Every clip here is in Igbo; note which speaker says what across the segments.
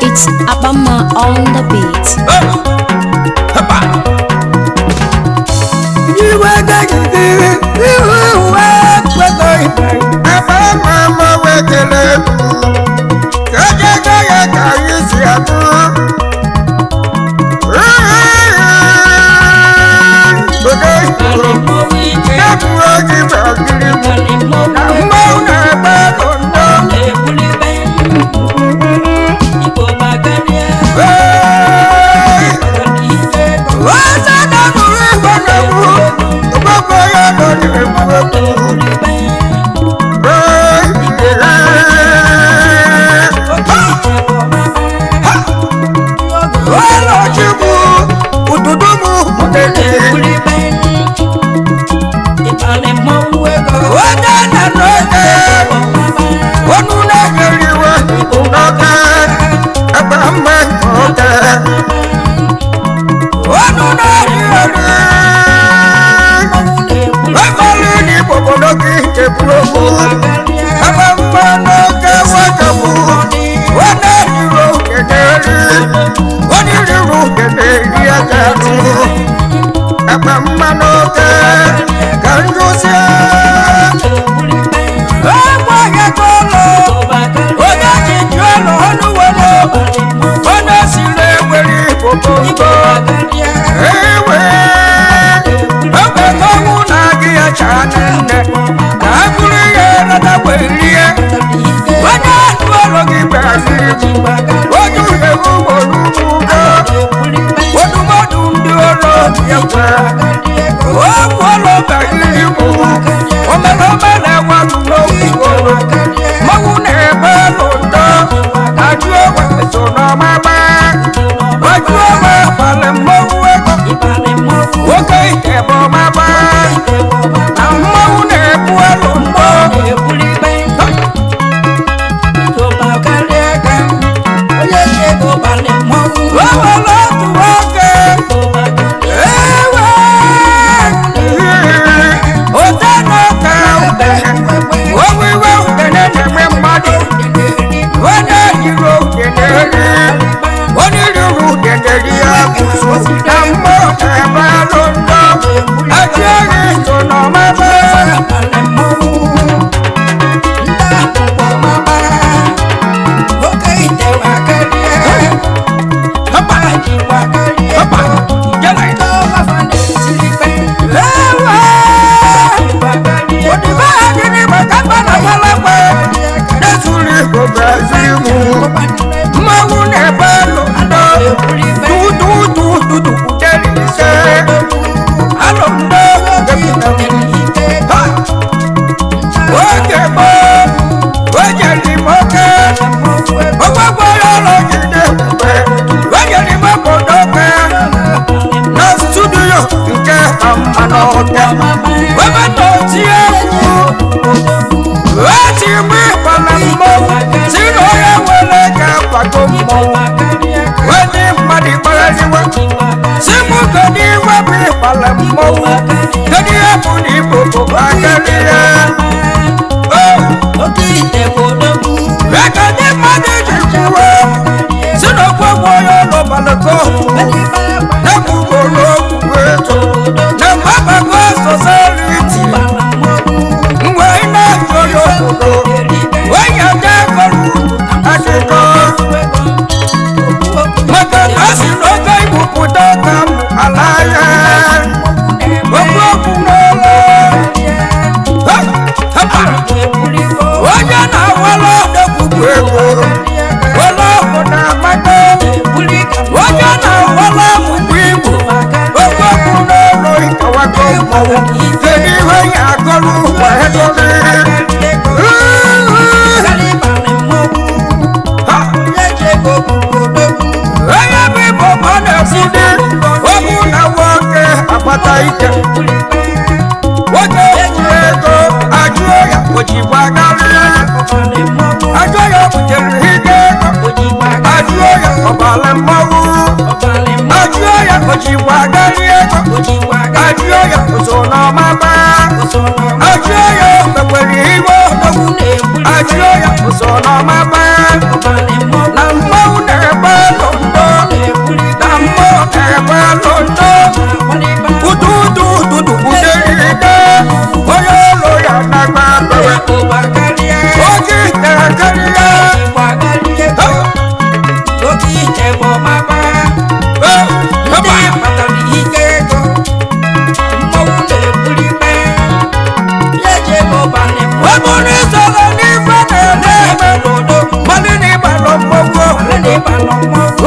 Speaker 1: It's Abama on the beat.
Speaker 2: Ajuoya, Ojiwa, Gary, n'ọmaba na mmanwụ na-ebe londo na mmụọ na-ebe londo ududu ududu uderide onye ụlọ ya na-agba bewe oge tere karịa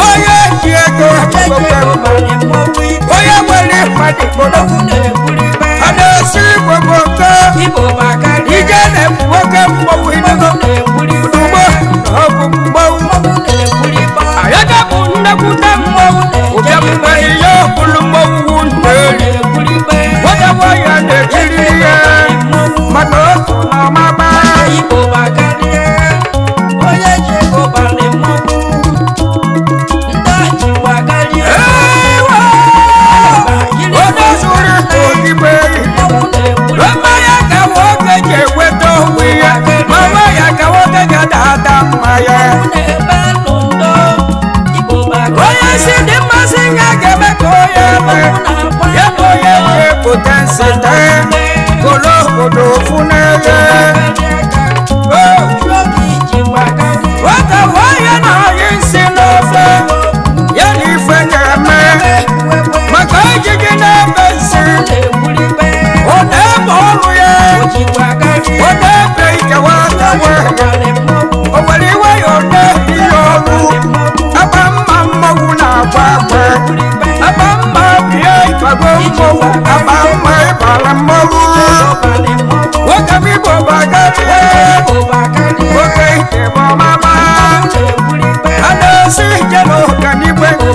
Speaker 2: onye ji ego onye nwere mmadụ a na-esi gbogbo nke ije na-ebu nwoke mmọnwụ ugbo ọbụ mmọnwụ ayaga bụ nnekwute mmọnwụ ụbịamụbe ihe ọbụlụ mmọnwụ na-eri nwoke nwanyị na-ekiri ihe maka otu na ọmaba onye si dị mmasị ya ga-eme ka onye ya bụ onye ga-epụta nsete golo obodo ofu n'eghe nwata nwanyị na-ayị nsị n'ofe ya na ife ga-eme maka ejiji na-ebe nsị ọ na-ebe ọrụ ya ọ na-ebe ikewa atawa o nwere iwe ya ọ na-ebi ya ọrụ aba mma mmọnwụ na-agba agba aba mma bie ịbago mmọnwụ aba mma ịbara mmọnwụ nwoke m igbo bagarịa nwoke ike bụ ọmama a na-esi ije n'ọganigwe ngo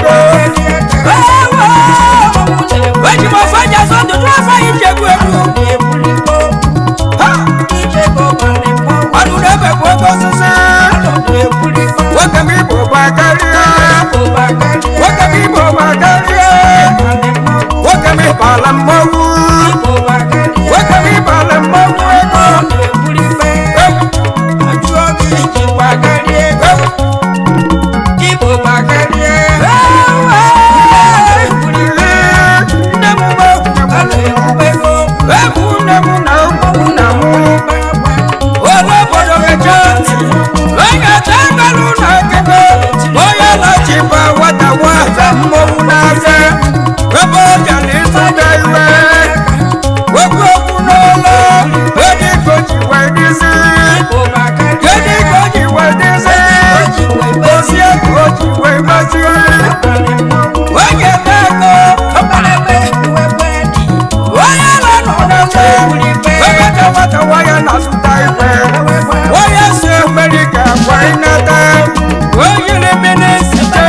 Speaker 2: eji m ofe ji azọ ndụdụ afọ ichegbu egwu ọnụ na-ebe bụ oge osisi nwoke m igbo bagarịa nwoke m igbo bagarịa nwoke m ịbala mmọnwụ nwoke m ịbala mmọnwụ ego mmọnwụ na-aza ebe ọ bịa n'ịzụta iwe okwu okwu n'ụlọ ediko ji wee dịzi ediko ji wee dịzi ozi ego o ji wee gbazie onye na-ego onye na-anọ n'eze ebe nwata nwanyị na-azụta iwe onye si emeri ga-agwa ịnata oyiri minisite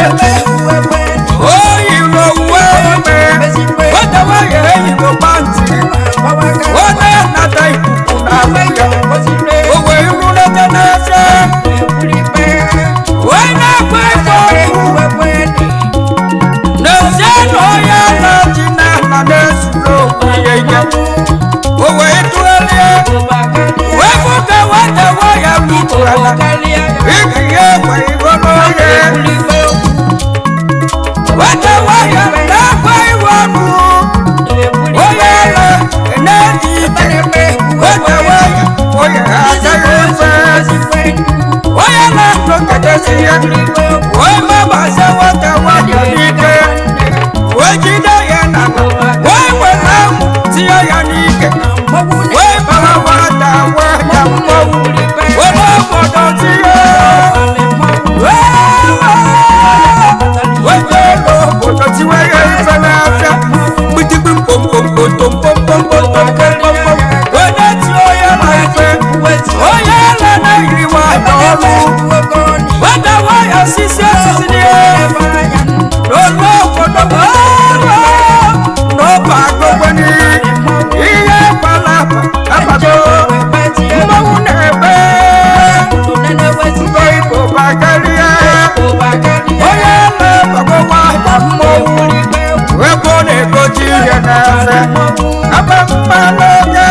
Speaker 2: oyi n'owuwe ome nwata nwanyị eyigbo panti onye nata ikuku n'ahụ ya o wee rulete n'eze onye na-ekwe ife ọrụ n'ezie na onye na-ji n'ala na-ezuru okwu ya ihe o wee tụgharịa wee fụta nwata nwanyị ruru ala iji ya ekwe igo n'onye nwata nwanyị na-ekwe iwe ọnụ onye na-eji ike nwata nwanyị onye agaghị efe onye na-anọgidesi ya wee mabazie nwata nwanyị n'ike wee jide ya n'ala wee were ahụ tinye ya n'ike wee bara nwata nwanyị mmọnwụ were obodo tinye obodo tiwe ya ife n'afịa gbidigbi mkpomkpomkpomkpomkpomkpomkpomkpom onye ti onye na ife onye ele na-eyiriwa n'ọlụ nwata nwanyị osisi osisi n'olu obodo n'ọba agogweni ihe gbara abago mmọnwụ na-ebe ngo igbo bagarịa onye na-ebagowa mmọnwụ ebe ọ na-egoji ihe n'eze ebe mma n'oge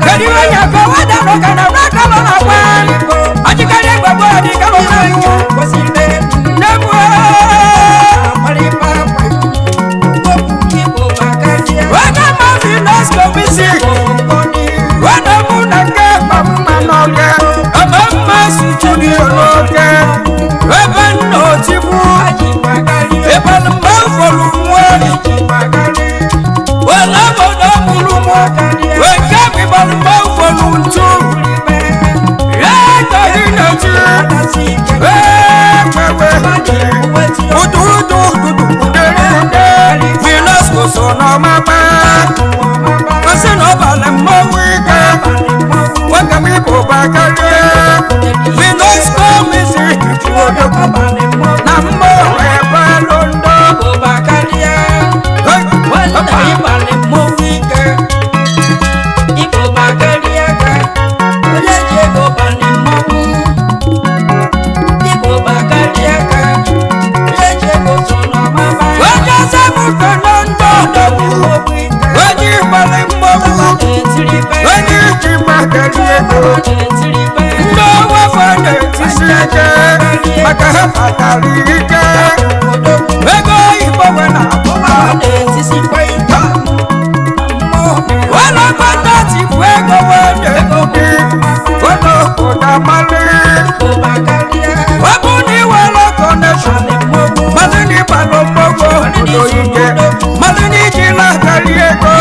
Speaker 2: kedu onye ka nwada nọga na n'aka nọ na gwa ọjịkarị egbe ndị ọwafọ na-etisi ike maka ha kpatara ike ego oyibo we na-abụba welakọtati bụ ego wee na-ego gị wena obodo amalị ọ bụ na iwere kọneshọn mmadụ na ịbalụ mmọgwụ obodo ike mmadụ na iji lakarị ego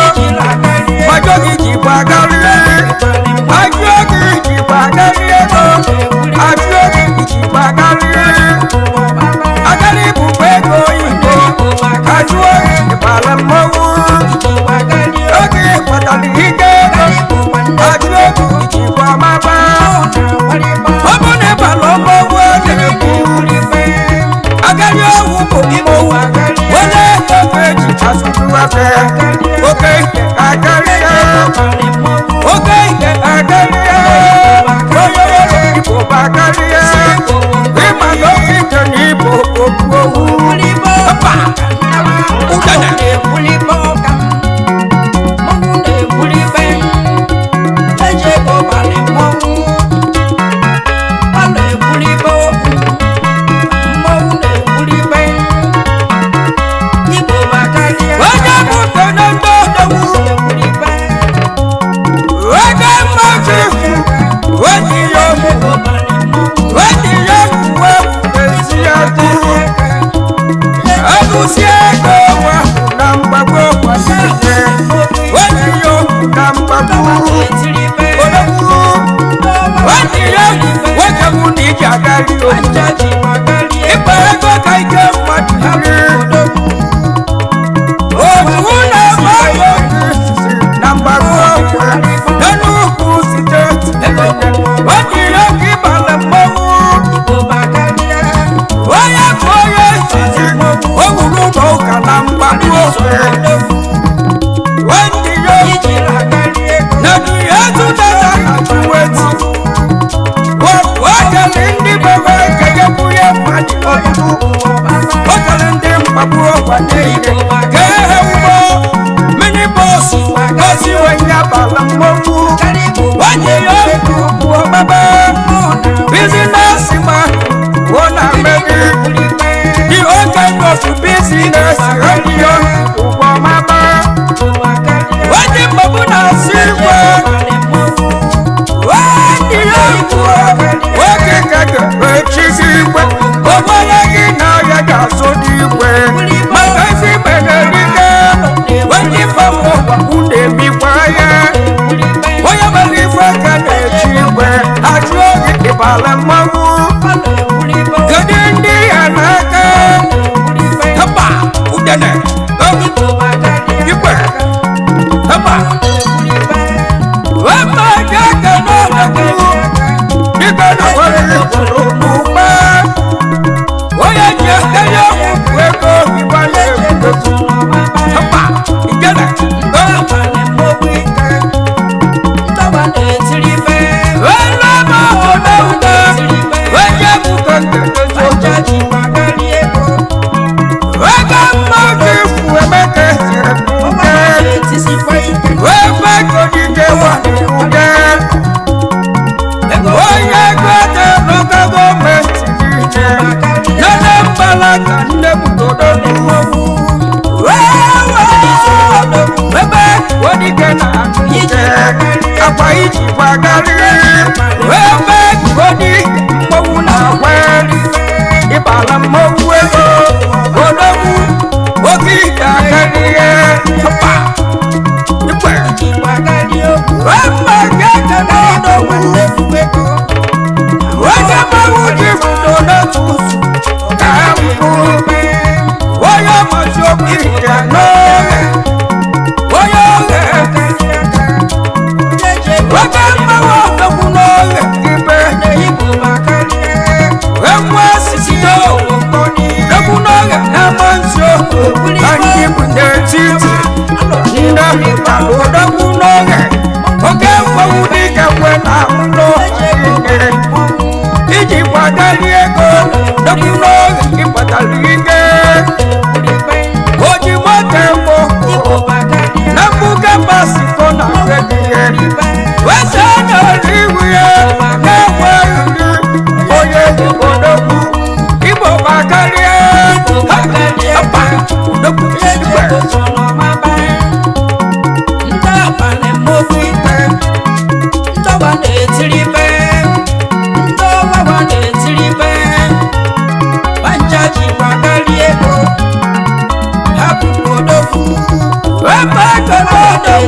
Speaker 2: majọ gị jikwa karịa ajụọ gị jikwa karịa ego ajụọ gị jikwa karịa agara ibukwa ego oyibo ajụọ gị jibara mmọnwụ oge kpatara ike ego ajụọ gị jikwa maba ọ bụ na ịbalụ mmọnwụ na-ekwu agari owu bụ mmọnwụ onye ego eji asụtụwafe oke ike akarịa oge ike akarịa onye ọrụ igbo bakarịa ịma na oge ike na igbo okwu owu mba udene onye bute na ndị ọdọwu oge mmachi onye ya uwe ezi ego agụsi ego nwa na mgbagwo kwasịrị onye ya na mgbagwo odogwu onye ya nwoke bụ na iji agari ịkpa ego ka ike mmadụ iri otu na-agba na mgbagwo n'enugwu steeti onye ya ka ịbala mmanwụ onye bụ onye izizi owuru ụlọ ụka na mgbagwo onye ya na ihe tụtara na tuweti okele ndị bebe ekege bụ ihe mmadụ ọtụtụ okele ndị mgbagwo ọgwa niile ka ehe ugbo minibọs ozi onye abala mmọnwụ onye ya bụ ọgbaba bizinesi ma ọ na-emeri the open of business radio ụgwọ maba onye mgbagwo na-asị igwe onye ya bụ oge ga-echizi igwe ọgbara gị na ya ga-azụ n'igwe maka ezi mererike onye mgbagwo ọgwụ na-emikwa ya onye mere ife aka na-echi igwe ajụ oge ịbala mmanwụ kedu ndị ya n'aka hapa udene igwe hapa wema jaka n'ọdọkwu dịka na nwere ifuru n'ugba onye ji ekenye ọgwụ ego igba na-egwuregwu hapa igene welema obodo ude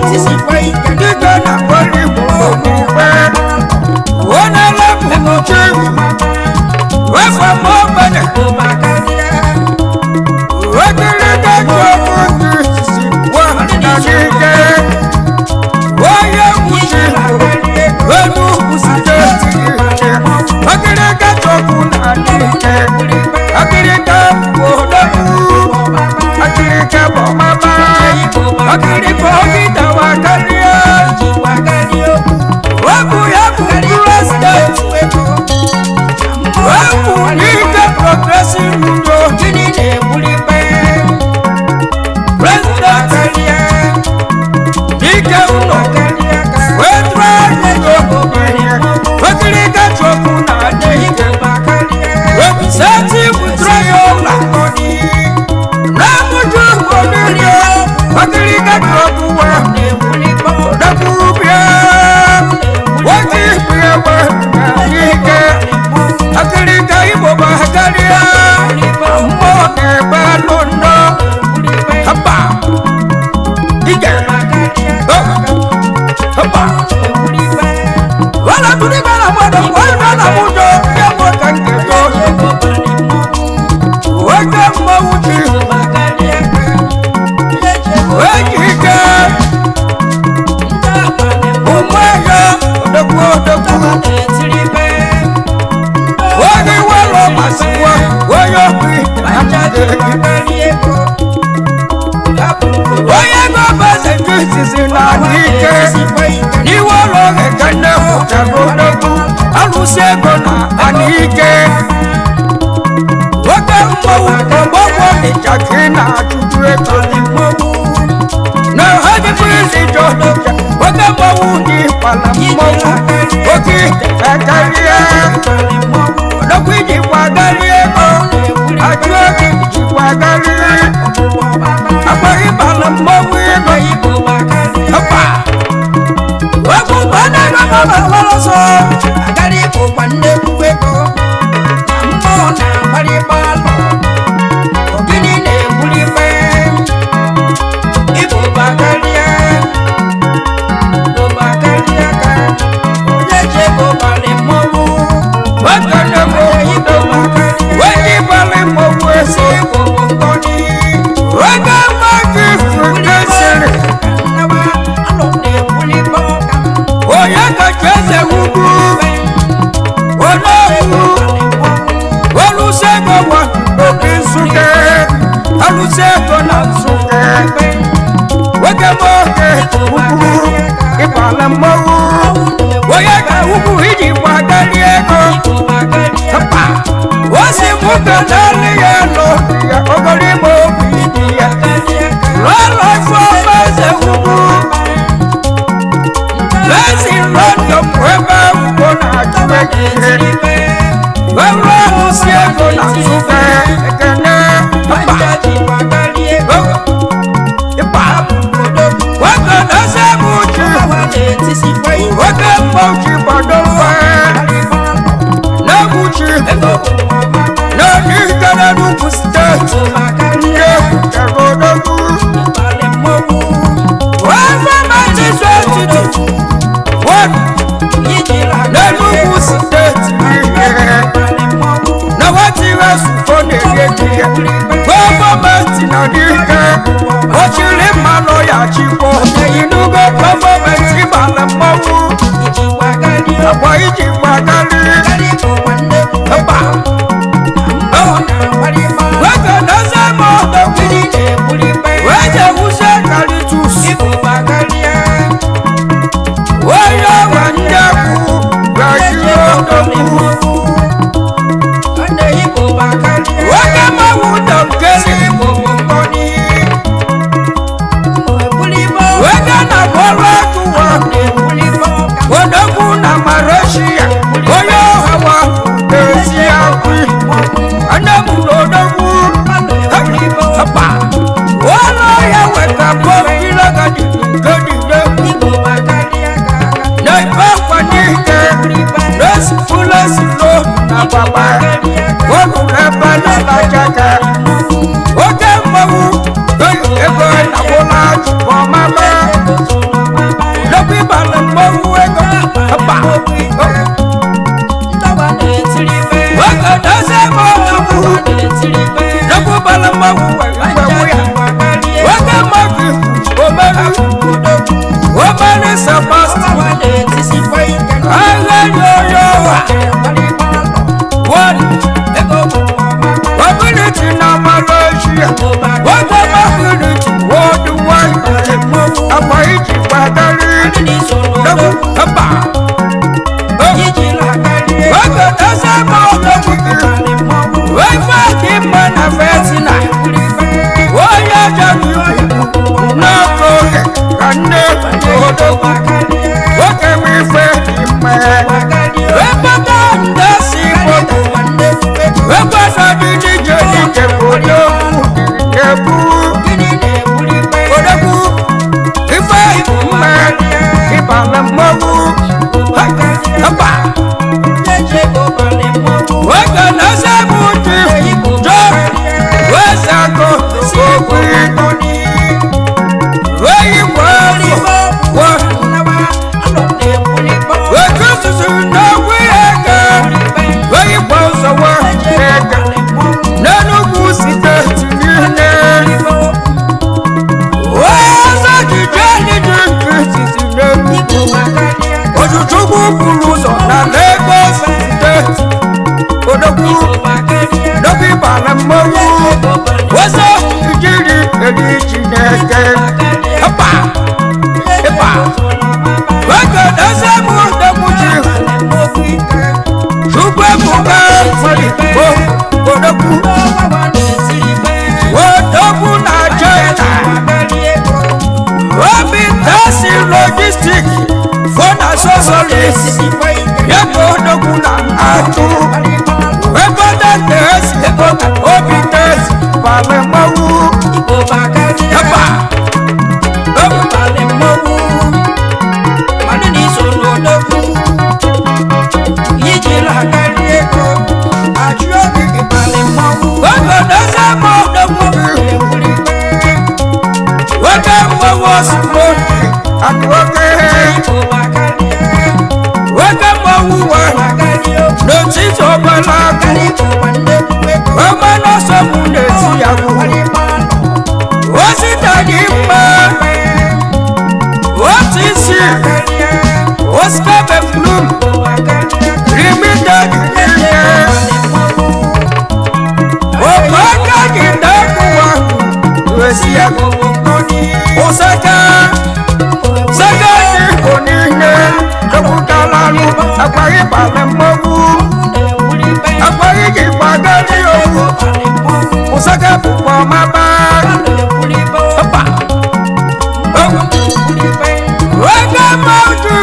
Speaker 2: dike na kweli mgbe onye lepụchi wefe ma ogbenye wekiride chọbụ ndị sisi wa na dike onye wuchi elu steeti akịrịka chọbụ na dike akịrịka odogwu akịrịka bụ mama akịrịka ogida wa karịa wepụ ya bụ president wepụ n'ike progressive udo president ike ụlọ wetra udo akịrịka chọbụ na dike representative triyola ramuju oniri akịrịka chọbụ wa odogwubia wọ́n ìpìyàwó ike akịrịka igbo bụ akarịa mmụọ na-ebe lụndọ hapa ije hapa wala tụdịka na mmadụ wọ́n na mụjọ ya bụ ka nke yo oge mmọnwụ ji eji ike ụmụahịa odogwu onye wọlọ masịwa onye ọbụ onye gọọmenti kristizi na ike n'iwe ụlọ ekene pụtara odogwu alụsị ego na anike nwoke mmọnwụ ọgbọgwọ ịchaki na ajụjụ ego na ha dịbụrụzi jọ nwoke mmọnwụ ndị kpala mmọnwụ oke akarịa odogwu iji kwagarịa ego ajụ oge iji kwagarịa akpaghị bala mmọnwụ ego ọkpa okwu banaga mama ọsọ agara ịbụkwa nnekwu ego na mmụọ na-agbarịba alọ ogidi na-egburi ife ịbụ bakarịa Alusego na nsuke wege moge ukwu ịbala mmọnwụ onye ka ukwu iji gbagali ego papa osi mụka n'ali ya n'obi ya ogologo obi dị ya lọlọ ifo meze ukwu lezi london ebe ugbo na-ajụ ekike were ahụsi ego na nsuke ekene oge mgbochi gbadowe na-egbuchi n'ogigara n'ugwu steeti ndị ebutere odogwu n'enugwu steeti ihe na wetire sufo na-enye ihe gọọmenti na n'ike ochiri mmanụ ya chikwa inugo gọọmenti gbara mmọnwụ Woman is a pastor. One. Ability now Malaysia. What ability? What do I do? A mighty battery. Logistic for the socialist. Yako dokuna atu. Webada test, obi test, pale mau. Yapa. Pale mau. Manini solo doku. Yijila karieko. Ajogi pale mau. Webada samo doku. Webada was floating. And notice of my life. Woman, some days, was it a man? What is it? Was Captain Bloom? Remember oh, my God, in that one, was here. Osaka. Akwai pale mogu, akwai kipagani ogu, usaka pupo maba, opa, waka mauju,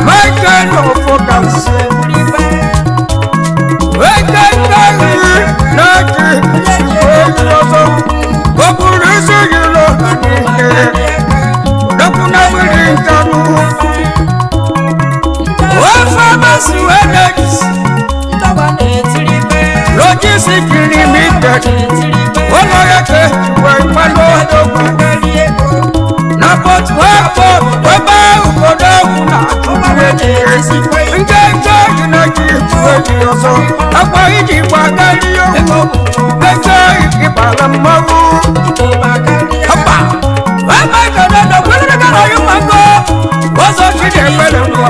Speaker 2: waka no focus, waka kari, naki, oyoso, okurisi yilo, dokuna wiringanu. Logistic limited. One yake wepano na pot wapo waba ukoda kuna tuwezi ngeke na kitu yoso akwa hiji kwa galio ngeke ibala mawu hapa waba kada na kwenda kana yumango wazo chide pele mwa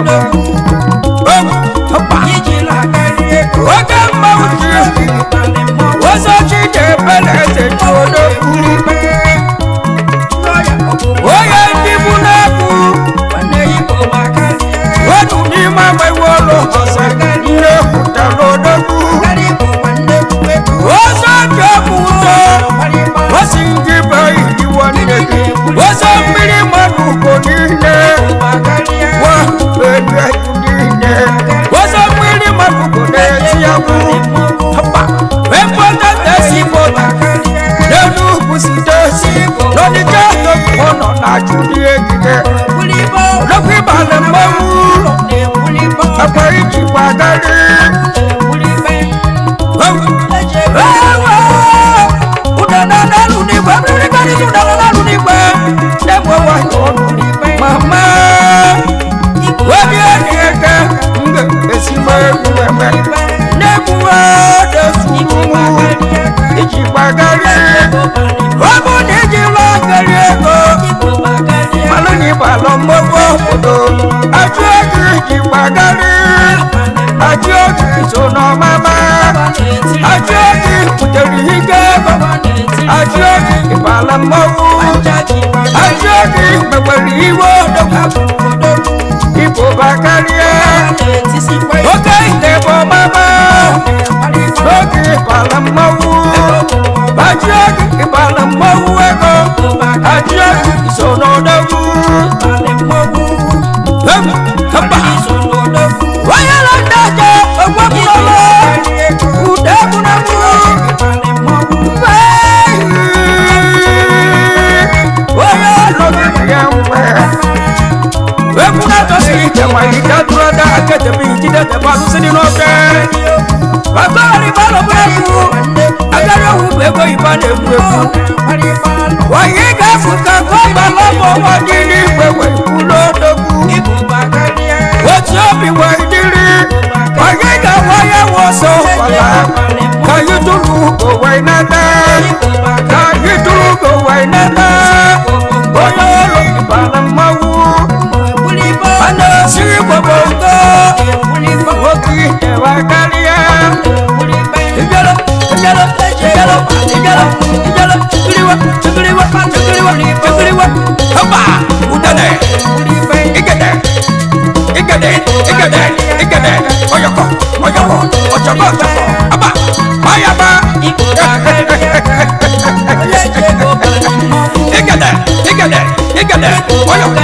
Speaker 2: Nebu ìbàlọ́mọ́wọ́ òdò àjọ ìjì pàgárí àjọ ìṣònà máma àjọ ìkùtẹ̀rì ìgẹ́bọ̀ àjọ ìbàlọ́mọ́wọ́ àjọ ìmẹ̀wẹ̀rì ìwọ́ ìbò bàgárí ókè ìdẹ̀bọ̀ máma lókè ìbàlọ́mọ́wọ́ àjọ ìbàlọ́mọ́wọ́ ẹ̀kọ́ àjọ ìṣònà ọ̀dọ́wọ́ kamba wáyà lọ́dọ̀jọ́ ọgbọ́n kúlọ́lọ́ kùdẹ́kùnẹ́kù wáyà lọ́dọ̀jọ́ wẹ́kùnà tó sì jẹ̀wà ìdádúró dá akẹ́tẹ̀mí ìjídẹ̀tẹ̀ bá lùsí nínú ọ̀fẹ́ bàtọ́rì bá lọ bẹ́ẹ̀ kú agárẹ́hùn gbẹ́gbẹ́ ìbánu ẹ̀kú wọ̀nyí gáàfù kankọ́ balọ́mọ wọn ní ní gbẹ̀wẹ̀ ìkú lọ́dọ̀kú wọ́tí omi wọ ìdírí wọ̀nyí ká wáyé wọ́n sọ fọlá kàyí dúró òwe náà kàyí dúró òwe náà bóyá ọ̀rọ̀ ìbálòmọ́wú ọ̀nà sí gbogbo ńgọ́ wọ́n kì í ẹ̀wà káríyá ìjọlọ ìjọlọ ìjọlọ ìjọlọ ìjọlọ tugiriwa tugiriwa tugiriwa tugiriwa hapa udane igede igede igede igede oyoko oyoko ochoko ochoko aba mayaba igede igede igede oyoko